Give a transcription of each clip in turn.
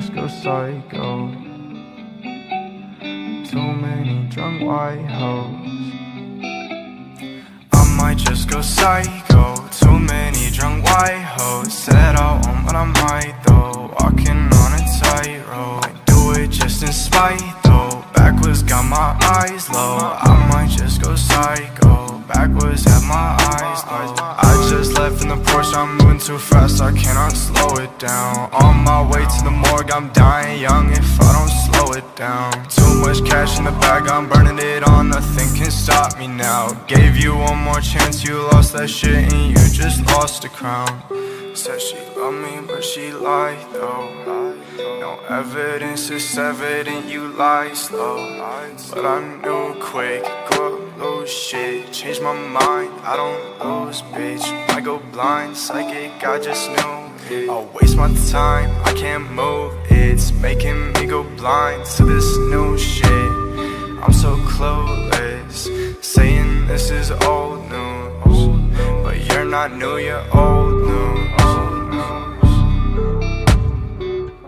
just go psycho. Too many drunk white hoes. I might just go psycho. Too many drunk white hoes. Said I won't, but I might though. Walking on a tightrope. I do it just in spite though. Backwards got my eyes low. I might just go psycho. Backwards have my eyes low. I just left in the Porsche, I'm moving too fast, I cannot slow it down. On my way to the morgue, I'm dying young if I don't slow it down. Too much cash in the bag, I'm burning it on, nothing can stop me now. Gave you one more chance, you lost that shit and you just lost the crown. Said she loved me, but she lied though. No evidence, it's evident you lie slow. But I knew quick, go up, lose shit. Change my mind, I don't lose, bitch. I go blind, psychic, I just knew it. I'll waste my time, I can't move. It's making me go blind to this new shit. I'm so clueless, saying this is old news. But you're not new, you're old news.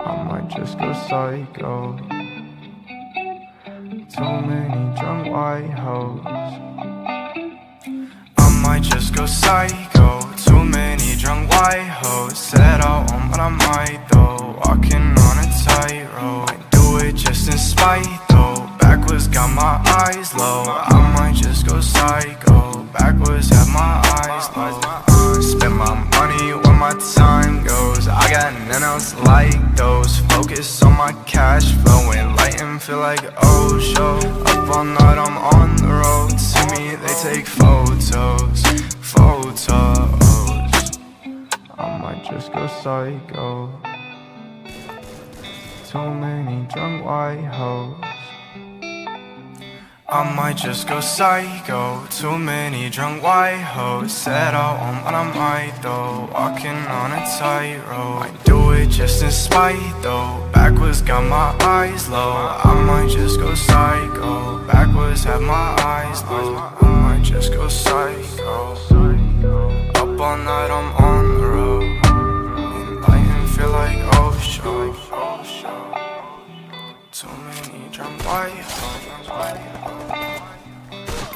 I might just go psycho. Too many drunk white hoes. I might just go psycho. Too many drunk white hoes. Said I won't, but I might though. Walking on a tightrope. I do it just in spite though. Backwards got my eyes low. I might just go psycho. Backwards have my eyes low. Spend my money where my time goes. I got none else like those. Focus on my cash flow. Enlightened, feel like Osho. Up all night, I'm on the road. See me, they take photos. I might just go psycho. Too many drunk white hoes. I might just go psycho. Too many drunk white hoes. Said I won't, but I might though. Walking on a tightrope. I do it just in spite though. Backwards got my eyes low. I might just go psycho. Backwards have my eyes low. I might just go psycho. Up all night, I'm on the road. Enlightened, feel like Osho. Too many drunk white hoes. I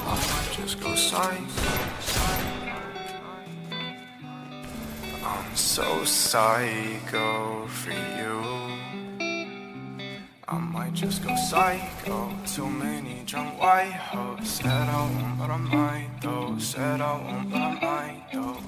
might just go psycho. I'm so psycho for you. I might just go psycho. Too many drunk white hoes. Said I won't, but I might though. Said I won't, but I might though.